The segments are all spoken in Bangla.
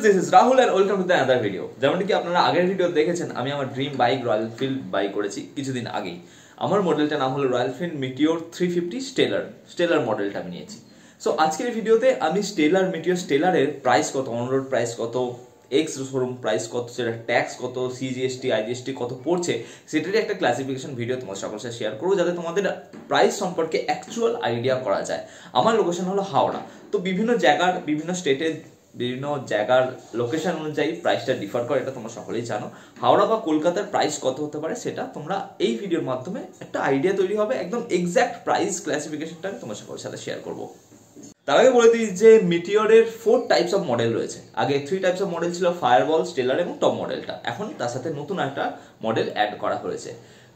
this is Rahul and welcome to the another video. যেমন কি আপনারা আগের ভিডিও দেখেছেন আমি আমার dream bike Royal Enfield buy করেছি কিছুদিন আগেই। আমার মডেলটার নাম হলো রয়্যাল এনফিল্ড মিটিওর 350 স্টেলার মডেলটা আমি নিয়েছি। সো আজকের ভিডিওতে আমি মিটিওর স্টেলারের প্রাইস কত, অন রোড প্রাইস কত, এক্স শোরুম প্রাইস কত, সেটা ট্যাক্স কত, সিজিএসটি আইজিএসটি কত পড়ছে সেটারই একটা ক্লাসিফিকেশন ভিডিও তোমার সকলের সাথে শেয়ার করবো, যাতে তোমাদের প্রাইস সম্পর্কে অ্যাকচুয়াল আইডিয়া করা যায়। আমার লোকেশন হলো হাওড়া, তো বিভিন্ন স্টেটের বিভিন্ন জায়গার লোকেশন অনুযায়ী প্রাইসটা ডিফার করে, এটা তোমরা সকলেই জানো। হাওড়া বা কলকাতার প্রাইস কত হতে পারে সেটা তোমরা এই ভিডিওর মাধ্যমে একটা আইডিয়া তৈরি হবে। একদম এক্সাক্ট প্রাইস ক্লাসিফিকেশনটা আমি তোমার সকলের সাথে শেয়ার করবো। তার আগে বলে দিই যে মিটিওরের 4 টাইপস অফ মডেল রয়েছে। আগে 3 টাইপস অফ মডেল ছিল, ফায়ারবল, স্টেলার এবং টপ মডেলটা। এখন তার সাথে নতুন একটা মডেল অ্যাড করা হয়েছে।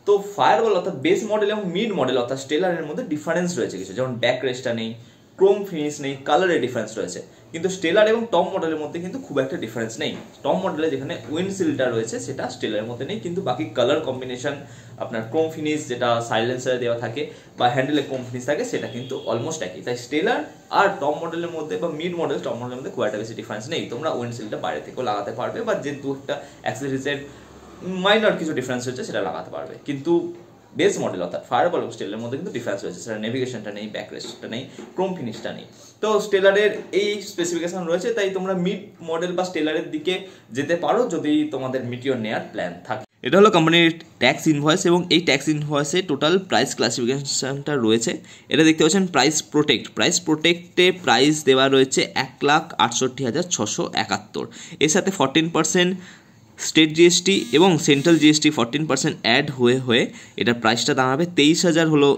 তো ফায়ারবল অর্থাৎ বেস মডেল এবং মিড মডেল অর্থাৎ স্টেলারের মধ্যে ডিফারেন্স রয়েছে কিছু, যেমন ব্যাক রেস্টটা নেই, ক্রোম ফিনিশ নেই, কালারের ডিফারেন্স রয়েছে। কিন্তু স্টেলার এবং টপ মডেলের মধ্যে কিন্তু খুব একটা ডিফারেন্স নেই। টপ মডেলে যেখানে উইন্ডশিল্ডটা রয়েছে সেটা স্টেলারের মধ্যে নেই, কিন্তু বাকি কালার কম্বিনেশন, আপনার ক্রোম ফিনিশ যেটা সাইলেন্সারে দেওয়া থাকে বা হ্যান্ডেলে ক্রোম ফিনিশ থাকে সেটা কিন্তু অলমোস্ট একই। তাই স্টেলার আর টপ মডেলের মধ্যে বা মিড মডেল টপ মডেলের মধ্যে খুব একটা বেশি ডিফারেন্স নেই। তোমরা উইন্ডশিল্ডটা বাইরে থেকেও লাগাতে পারবে বা যে দু একটা অ্যাক্সেসরিজের মাইনর কিছু ডিফারেন্স হচ্ছে সেটা লাগাতে পারবে। কিন্তু বেস মডেল অর্থাৎ ফায়ারবল এবং স্টেলারের মধ্যে কিন্তু ডিফারেন্স রয়েছে, সেটা নেভিগেশনটা নেই, ব্যাক রেস্টটা নেই, ক্রোম ফিনিশটা নেই। তো স্টেলারের এই স্পেসিফিকেশন রয়েছে, তাই তোমরা মিড মডেল বা স্টেলারের দিকে যেতে পারো যদি তোমাদের মিটিওর নেওয়ার প্ল্যান থাকে। এটা হলো কোম্পানির ট্যাক্স ইনভয়েস এবং এই ট্যাক্স ইনভয়েসে টোটাল প্রাইস ক্লাসিফিকেশনটা রয়েছে। এটা দেখতে পাচ্ছেন প্রাইস প্রোটেক্টে প্রাইস দেওয়া রয়েছে 1,68,671। এর সাথে 14% স্টেট জিএসটি এবং সেন্ট্রাল জিএসটি 14% অ্যাড হয়ে এটার প্রাইসটা দাঁড়াবে 23,000 হলো।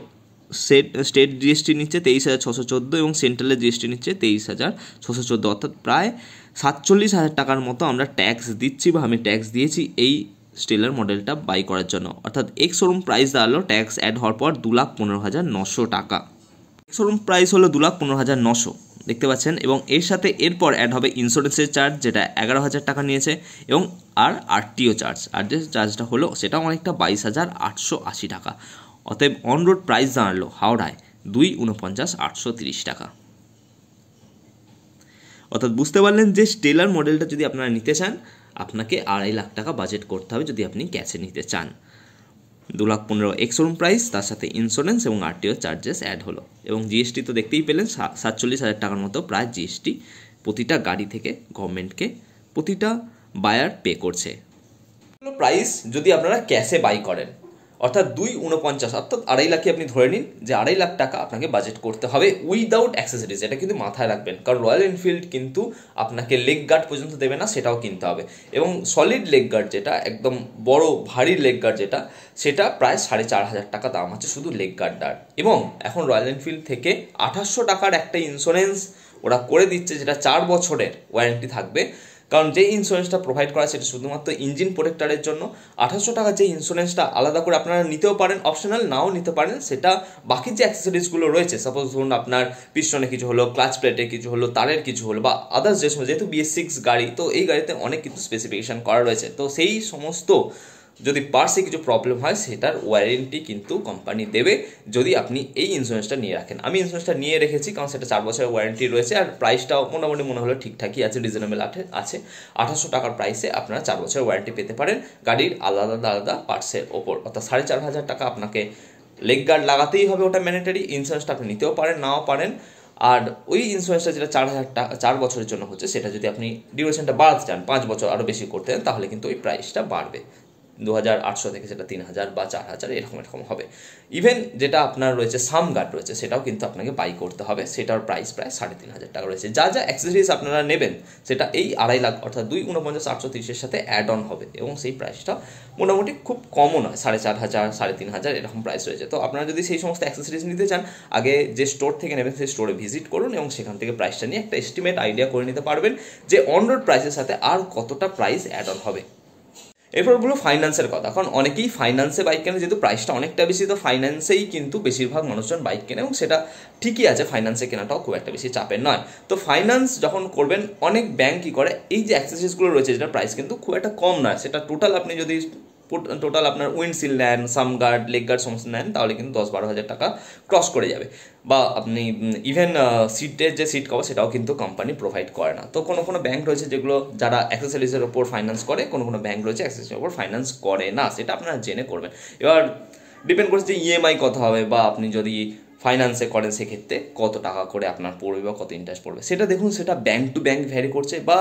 স্টেট জিএসটি নিচ্ছে 23,614 এবং সেন্ট্রালের জিএসটি নিচ্ছে 23,614, অর্থাৎ প্রায় 47,000 টাকার মতো আমরা ট্যাক্স দিচ্ছি বা আমি ট্যাক্স দিয়েছি এই স্টেলার মডেলটা বাই করার জন্য। অর্থাৎ এক্স শোরুম প্রাইস দাঁড়ালো ট্যাক্স অ্যাড হওয়ার পর 2,15,900 টাকা। শোরুম প্রাইস হলো 2,15,900 দেখতে পাচ্ছেন, এবং এর সাথে এরপর অ্যাড হবে ইন্স্যুরেন্সের চার্জ যেটা 11,000 টাকা নিয়েছে, এবং আর আরটিও চার্জ, আর যে চার্জটা হলো সেটা অনেকটা 22,880 টাকা। অতএব অন রোড প্রাইস দাঁড়ালো হাওড়ায় 2,49,830 টাকা। অর্থাৎ বুঝতে পারলেন যে স্টেলার মডেলটা যদি আপনারা নিতে চান আপনাকে 2.5 লাখ টাকা বাজেট করতে হবে যদি আপনি ক্যাশে নিতে চান। 2,15,000 এক্স শোরুম প্রাইস, তার সাথে ইন্স্যুরেন্স এবং আরটিও চার্জেস অ্যাড হলো, এবং জিএসটি তো দেখতেই পেলেন 47,000 টাকার মতো প্রায় জিএসটি প্রতিটা গাড়ি থেকে গভর্নমেন্টকে প্রতিটা বায়ার পে করছে। প্রাইস যদি আপনারা ক্যাশে বাই করেন অর্থাৎ 2,49,000 অর্থাৎ 2.5 লাখই আপনি ধরে নিন যে 2.5 লাখ টাকা আপনাকে বাজেট করতে হবে উইদাউট অ্যাক্সেসরিজ। এটা কিন্তু মাথায় রাখবেন, কারণ রয়্যাল এনফিল্ড কিন্তু আপনাকে লেগ গার্ড পর্যন্ত দেবে না, সেটাও কিনতে হবে। এবং সলিড লেগ গার্ড যেটা একদম বড় ভারী লেগ গার্ড সেটা প্রায় 4,500 টাকা দাম আছে শুধু লেগ গার্ডটার। এবং এখন রয়্যাল এনফিল্ড থেকে 2,800 টাকার একটা ইন্স্যুরেন্স ওরা করে দিচ্ছে, যেটা 4 বছরের ওয়ারেন্টি থাকবে। কারণ যে ইন্স্যুরেন্সটা প্রোভাইড করা সেটা শুধুমাত্র ইঞ্জিন প্রোটেক্টরের জন্য। 2,800 টাকার যে ইন্স্যুরেন্সটা আলাদা করে আপনারা নিতেও পারেন, অপশনাল নাও নিতে পারেন, সেটা বাকি যে অ্যাক্সেসরিজগুলো রয়েছে, সাপোজ ধরুন আপনার পিস্টনে কিছু হলো, ক্লাচ প্লেটে কিছু হলো, তারের কিছু হলো, বা আদার্স যেহেতু BS6 গাড়ি, তো এই গাড়িতে অনেক কিন্তু স্পেসিফিকেশন করা রয়েছে। তো সেই সমস্ত যদি পার্টসে কিছু প্রবলেম হয় সেটার ওয়ারেন্টি কিন্তু কোম্পানি দেবে যদি আপনি এই ইন্স্যুরেন্সটা নিয়ে রাখেন। আমি ইন্স্যুরেন্সটা নিয়ে রেখেছি কারণ সেটা 4 বছরের ওয়ারেন্টি রয়েছে, আর প্রাইসটাও মোটামুটি মনে হলো ঠিকঠাকই আছে, রিজনেবল আছে। 2,800 টাকার প্রাইসে আপনারা 4 বছরের ওয়ারেন্টি পেতে পারেন গাড়ির আলাদা পার্টসের ওপর। অর্থাৎ 4,500 টাকা আপনাকে লেগ গার্ড লাগাতেই হবে, ওটা ম্যান্ডেটরি। ইন্স্যুরেন্সটা আপনি নিতেও পারেন, নাও পারেন। আর ওই ইন্স্যুরেন্সটা যেটা 4,000 টাকা 4 বছরের জন্য হচ্ছে, সেটা যদি আপনি ডিউরেশনটা বাড়াতে চান 5 বছর আরও বেশি করতে চান, তাহলে কিন্তু ওই প্রাইসটা বাড়বে। 2,800 থেকে সেটা 3,000 বা 4,000 এরকম হবে। ইভেন যেটা আপনার রয়েছে সাম গার্ড রয়েছে, সেটাও কিন্তু আপনাকে বাই করতে হবে, সেটার প্রাইস প্রায় 3,500 টাকা রয়েছে। যা অ্যাক্সেসরিজ আপনারা নেবেন সেটা এই 2.5 লাখ অর্থাৎ 2,49,830 সাথে অ্যাড অন হবে, এবং সেই প্রাইসটা মোটামুটি খুব কমও নয়, 4,500 3,500 এরকম প্রাইস রয়েছে। তো আপনারা যদি সেই সমস্ত অ্যাক্সেসরিজ নিতে চান আগে যে স্টোর থেকে নেবেন সেই স্টোরে ভিজিট করুন, এবং সেখান থেকে প্রাইসটা নিয়ে একটা এস্টিমেট আইডিয়া করে নিতে পারবেন যে অন রোড প্রাইসের সাথে আর কতটা প্রাইস অ্যাড অন হবে। এরপর বলবো ফাইন্যান্সের কথা, কারণ অনেকেই ফাইন্যান্সে বাইক কেনে, যেহেতু প্রাইসটা অনেকটা বেশি, তো ফাইন্যান্সেই কিন্তু বেশিরভাগ মানুষজন বাইক কেনে, এবং সেটা ঠিকই আছে, ফাইন্যান্সে কেনাটাও খুব একটা বেশি চাপের নয়। তো ফাইন্যান্স যখন করবেন অনেক ব্যাংক কী করে, এই যে অ্যাক্সেসরিজগুলো রয়েছে যেটা প্রাইস কিন্তু খুব একটা কম নয়, সেটা টোটাল আপনি যদি টোটাল আপনার উইন্ডশিল্ড নেন, সামগার্ড, লেগ গার্ড সমস্ত নেন, তাহলে কিন্তু 10-12 হাজার টাকা ক্রস করে যাবে। বা আপনি ইভেন সিটের যে সিট কভার সেটাও কিন্তু কোম্পানি প্রোভাইড করে না। তো কোনো ব্যাংক রয়েছে যেগুলো যারা অ্যাক্সেসরিজের ওপর ফাইন্যান্স করে, কোনো ব্যাংক রয়েছে অ্যাক্সেসরিজের ওপর ফাইন্যান্স করে না, সেটা আপনারা জেনে করবেন। এবার ডিপেন্ড করছে যে ইএমআই কত হবে, বা আপনি যদি ফাইন্যান্সে করেন সেক্ষেত্রে কত টাকা করে আপনার পড়বে বা কত ইন্টারেস্ট পড়বে সেটা দেখুন, সেটা ব্যাংক টু ব্যাংক ভ্যারি করছে। বা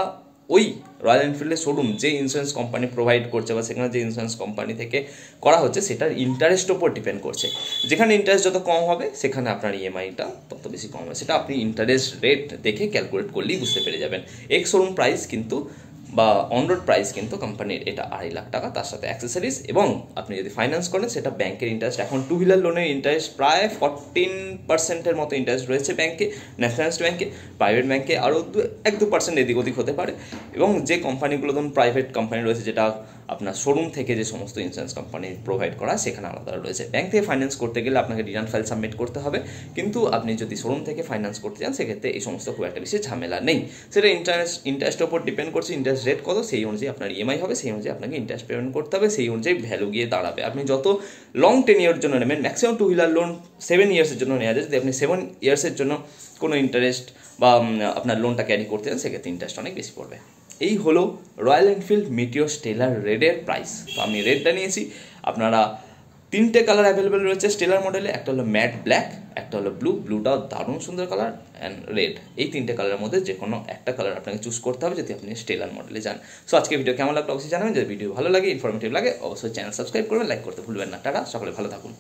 ওই রয়্যাল এনফিল্ডের শোরুম যে ইন্স্যুরেন্স কোম্পানি প্রোভাইড করছে বা সেখানে যে ইন্স্যুরেন্স কোম্পানি থেকে করা হচ্ছে সেটার ইন্টারেস্টের ওপর ডিপেন্ড করছে। যেখানে ইন্টারেস্ট যত কম হবে সেখানে আপনার ইএমআইটা তত বেশি কম হবে। সেটা আপনি ইন্টারেস্ট রেট দেখে ক্যালকুলেট করলেই বুঝতে পেরে যাবেন। এক্স শোরুম প্রাইস কিন্তু বা অন রোড প্রাইস কিন্তু কোম্পানির এটা 2.5 লাখ টাকা, তার সাথে অ্যাক্সেসরিজ। এবং আপনি যদি ফাইন্যান্স করেন সেটা ব্যাংকের ইন্টারেস্ট, এখন 2 হুইলার লোনের ইন্টারেস্ট প্রায় 14% মতো ইন্টারেস্ট রয়েছে ব্যাংকে, ন্যাশনালাইজড ব্যাংকে। প্রাইভেট ব্যাংকে আরও 1-2% এদিক ওদিক হতে পারে। এবং যে কোম্পানিগুলো ধরুন প্রাইভেট কোম্পানি রয়েছে, যেটা আপনার শোরুম থেকে যে সমস্ত ইন্স্যুরেন্স কোম্পানি প্রোভাইড করা, সেখানে আলাদা রয়েছে। ব্যাংক থেকে ফাইন্যান্স করতে গেলে আপনাকে রিটার্ন ফাইল সাবমিট করতে হবে, কিন্তু আপনি যদি শোরুম থেকে ফাইন্যান্স করতে চান সেক্ষেত্রে এই সমস্ত খুব একটা বেশি ঝামেলা নেই। সেটা ইন্টারেস্টের ওপর ডিপেন্ড করছে, ইন্টারেস্ট রেট কত সেই অনুযায়ী আপনার ইএমআই হবে, সেই অনুযায়ী আপনাকে ইন্টারেস্ট পেমেন্ট করতে হবে, সেই অনুযায়ী ভ্যালু গিয়ে দাঁড়াবে। আপনি যত লং টেনিয়র জন্য নেবেন, ম্যাক্সিমাম 2 হুইলার লোন 7 ইয়ার্সের জন্য নেওয়া যায়। যদি আপনি 7 ইয়ার্সের জন্য কোনো ইন্টারেস্ট বা আপনার লোনটা ক্যারি করতে চান সেক্ষেত্রে ইন্টারেস্ট অনেক বেশি পড়বে। এই হলো রয়্যাল এনফিল্ড মিটিওর স্টেলার রেডের প্রাইস। তো আমি রেডটা নিয়েছি। আপনারা 3টে কালার অ্যাভেলেবেল রয়েছে স্টেলার মডেলে, একটা হলো ম্যাট ব্ল্যাক, একটা হলো ব্লুটাও দারুণ সুন্দর কালার, অ্যান্ড রেড। এই 3টে কালারের মধ্যে যে কোনো একটা কালার আপনাকে চুজ করতে হবে যদি আপনি স্টেলার মডেলে যান। সো আজকে ভিডিও কেমন লাগলো অবশ্যই জানাবেন। যদি ভিডিও ভালো লাগে, ইনফরমেটিভ লাগে, অবশ্যই চ্যানেল সাবস্ক্রাইব করবেন, লাইক করতে ভুলবেন না। টাটা, সকলে ভালো থাকুন।